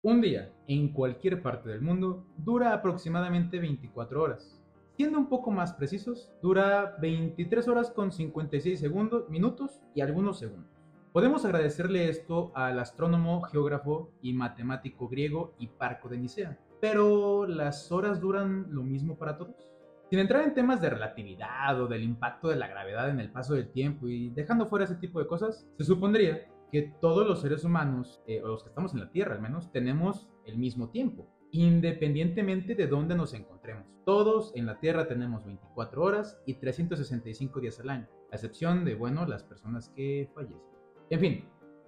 Un día, en cualquier parte del mundo, dura aproximadamente 24 horas. Siendo un poco más precisos, dura 23 horas con 56 segundos, minutos y algunos segundos. Podemos agradecerle esto al astrónomo, geógrafo y matemático griego Hiparco de Nicea. Pero, ¿las horas duran lo mismo para todos? Sin entrar en temas de relatividad o del impacto de la gravedad en el paso del tiempo y dejando fuera ese tipo de cosas, se supondría que todos los seres humanos, o los que estamos en la Tierra al menos, tenemos el mismo tiempo, independientemente de dónde nos encontremos. Todos en la Tierra tenemos 24 horas y 365 días al año, a excepción de, bueno, las personas que fallecen. En fin,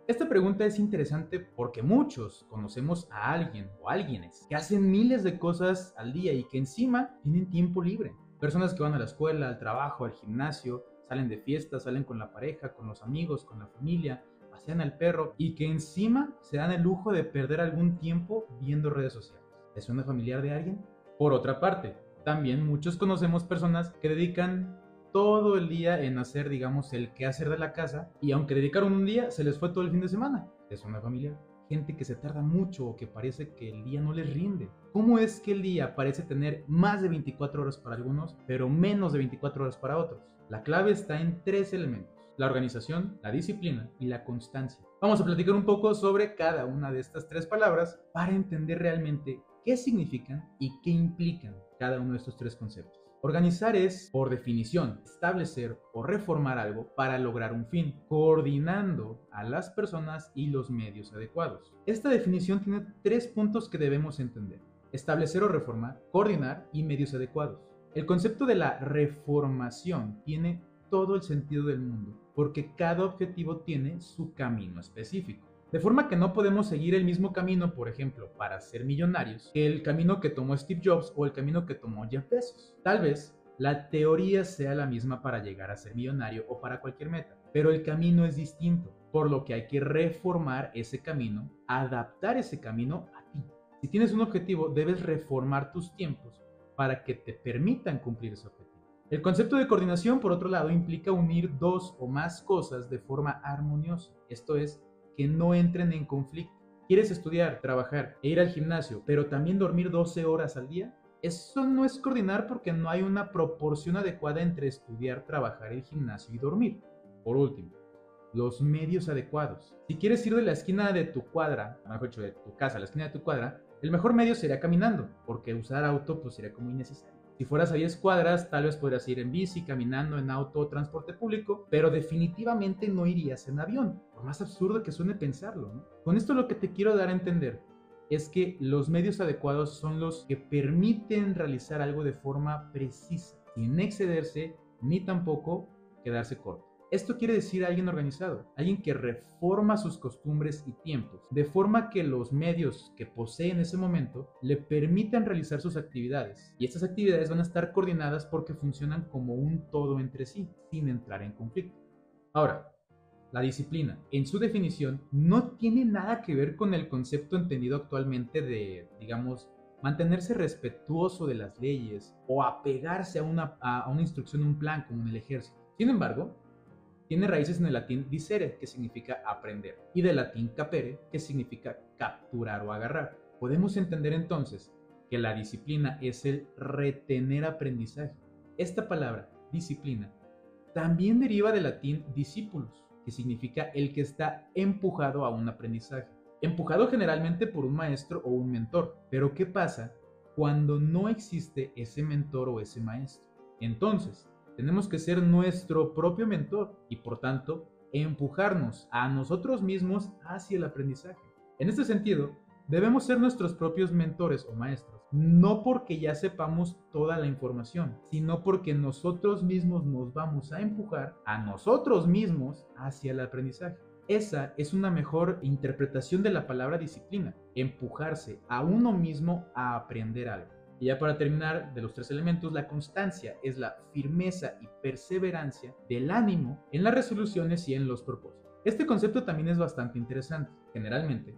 esta pregunta es interesante porque muchos conocemos a alguien o alguienes que hacen miles de cosas al día y que encima tienen tiempo libre. Personas que van a la escuela, al trabajo, al gimnasio, salen de fiesta, salen con la pareja, con los amigos, con la familia, pasean al perro y que encima se dan el lujo de perder algún tiempo viendo redes sociales. ¿Es suena familiar de alguien? Por otra parte, también muchos conocemos personas que dedican todo el día en hacer, digamos, el quehacer de la casa y aunque dedicaron un día, se les fue todo el fin de semana. ¿Es una familiar? Gente que se tarda mucho o que parece que el día no les rinde. ¿Cómo es que el día parece tener más de 24 horas para algunos, pero menos de 24 horas para otros? La clave está en tres elementos: la organización, la disciplina y la constancia. Vamos a platicar un poco sobre cada una de estas tres palabras para entender realmente qué significan y qué implican cada uno de estos tres conceptos. Organizar es, por definición, establecer o reformar algo para lograr un fin, coordinando a las personas y los medios adecuados. Esta definición tiene tres puntos que debemos entender: establecer o reformar, coordinar y medios adecuados. El concepto de la reformación tiene todo el sentido del mundo, porque cada objetivo tiene su camino específico. De forma que no podemos seguir el mismo camino, por ejemplo, para ser millonarios, que el camino que tomó Steve Jobs o el camino que tomó Jeff Bezos. Tal vez la teoría sea la misma para llegar a ser millonario o para cualquier meta, pero el camino es distinto, por lo que hay que reformar ese camino, adaptar ese camino a ti. Si tienes un objetivo, debes reformar tus tiempos para que te permitan cumplir ese objetivo. El concepto de coordinación, por otro lado, implica unir dos o más cosas de forma armoniosa, esto es, que no entren en conflicto. ¿Quieres estudiar, trabajar e ir al gimnasio, pero también dormir 12 horas al día? Eso no es coordinar porque no hay una proporción adecuada entre estudiar, trabajar, el gimnasio y dormir. Por último, los medios adecuados. Si quieres ir de la esquina de tu cuadra, mejor dicho, de tu casa a la esquina de tu cuadra, el mejor medio sería caminando, porque usar auto pues sería como innecesario. Si fueras a 10 cuadras, tal vez podrías ir en bici, caminando, en auto o transporte público, pero definitivamente no irías en avión, por más absurdo que suene pensarlo, ¿no? Con esto lo que te quiero dar a entender es que los medios adecuados son los que permiten realizar algo de forma precisa, sin excederse ni tampoco quedarse corto. Esto quiere decir alguien organizado, alguien que reforma sus costumbres y tiempos, de forma que los medios que posee en ese momento le permitan realizar sus actividades. Y estas actividades van a estar coordinadas porque funcionan como un todo entre sí, sin entrar en conflicto. Ahora, la disciplina, en su definición, no tiene nada que ver con el concepto entendido actualmente de, digamos, mantenerse respetuoso de las leyes o apegarse a una instrucción, un plan, como en el ejército. Sin embargo, tiene raíces en el latín dicere, que significa aprender, y del latín capere, que significa capturar o agarrar. Podemos entender entonces que la disciplina es el retener aprendizaje. Esta palabra, disciplina, también deriva del latín discípulos, que significa el que está empujado a un aprendizaje. Empujado generalmente por un maestro o un mentor. Pero ¿qué pasa cuando no existe ese mentor o ese maestro? Entonces, tenemos que ser nuestro propio mentor y por tanto empujarnos a nosotros mismos hacia el aprendizaje. En este sentido, debemos ser nuestros propios mentores o maestros, no porque ya sepamos toda la información, sino porque nosotros mismos nos vamos a empujar a nosotros mismos hacia el aprendizaje. Esa es una mejor interpretación de la palabra disciplina, empujarse a uno mismo a aprender algo. Y ya para terminar, de los tres elementos, la constancia es la firmeza y perseverancia del ánimo en las resoluciones y en los propósitos. Este concepto también es bastante interesante. Generalmente,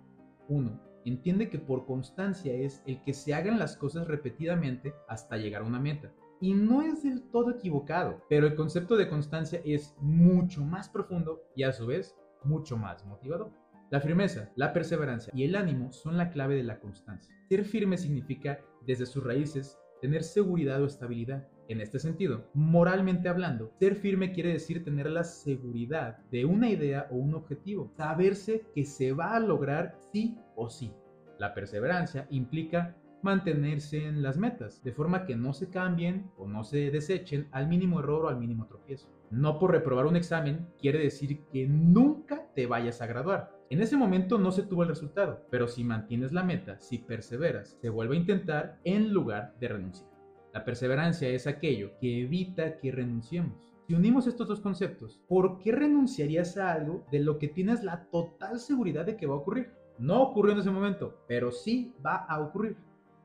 uno entiende que por constancia es el que se hagan las cosas repetidamente hasta llegar a una meta. Y no es del todo equivocado, pero el concepto de constancia es mucho más profundo y a su vez mucho más motivador. La firmeza, la perseverancia y el ánimo son la clave de la constancia. Ser firme significa, desde sus raíces, tener seguridad o estabilidad. En este sentido, moralmente hablando, ser firme quiere decir tener la seguridad de una idea o un objetivo, saberse que se va a lograr sí o sí. La perseverancia implica mantenerse en las metas, de forma que no se cambien o no se desechen al mínimo error o al mínimo tropiezo. No por reprobar un examen quiere decir que nunca te vayas a graduar. En ese momento no se tuvo el resultado, pero si mantienes la meta, si perseveras, se vuelve a intentar en lugar de renunciar. La perseverancia es aquello que evita que renunciemos. Si unimos estos dos conceptos, ¿por qué renunciarías a algo de lo que tienes la total seguridad de que va a ocurrir? No ocurrió en ese momento, pero sí va a ocurrir.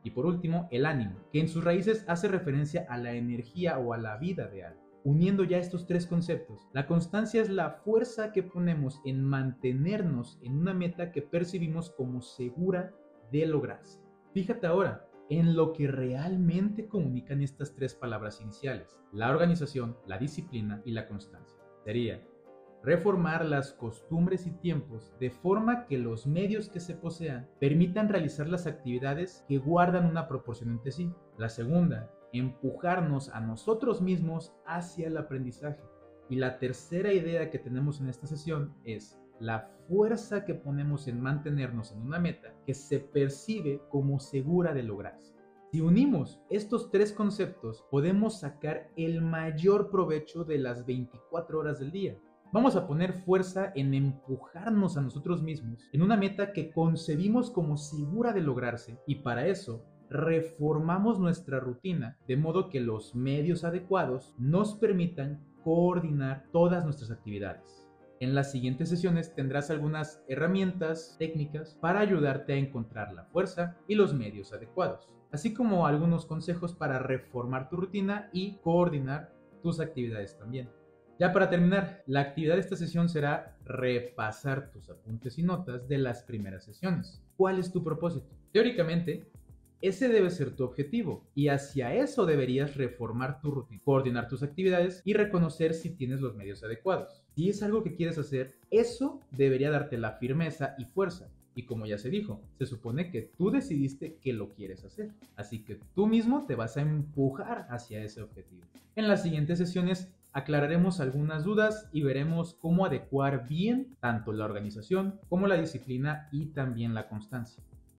Y por último, el ánimo, que en sus raíces hace referencia a la energía o a la vida de algo. Uniendo ya estos tres conceptos, la constancia es la fuerza que ponemos en mantenernos en una meta que percibimos como segura de lograrse. Fíjate ahora en lo que realmente comunican estas tres palabras iniciales: la organización, la disciplina y la constancia. Sería reformar las costumbres y tiempos de forma que los medios que se posean permitan realizar las actividades que guardan una proporción entre sí. La segunda, empujarnos a nosotros mismos hacia el aprendizaje. Y la tercera idea que tenemos en esta sesión es la fuerza que ponemos en mantenernos en una meta que se percibe como segura de lograrse. Si unimos estos tres conceptos, podemos sacar el mayor provecho de las 24 horas del día. Vamos a poner fuerza en empujarnos a nosotros mismos en una meta que concebimos como segura de lograrse, y para eso reformamos nuestra rutina de modo que los medios adecuados nos permitan coordinar todas nuestras actividades. En las siguientes sesiones tendrás algunas herramientas técnicas para ayudarte a encontrar la fuerza y los medios adecuados, así como algunos consejos para reformar tu rutina y coordinar tus actividades también. Ya para terminar, la actividad de esta sesión será repasar tus apuntes y notas de las primeras sesiones. ¿Cuál es tu propósito? Teóricamente, ese debe ser tu objetivo, y hacia eso deberías reformar tu rutina, coordinar tus actividades y reconocer si tienes los medios adecuados. Si es algo que quieres hacer, eso debería darte la firmeza y fuerza. Y como ya se dijo, se supone que tú decidiste que lo quieres hacer, así que tú mismo te vas a empujar hacia ese objetivo. En las siguientes sesiones aclararemos algunas dudas y veremos cómo adecuar bien tanto la organización como la disciplina y también la constancia.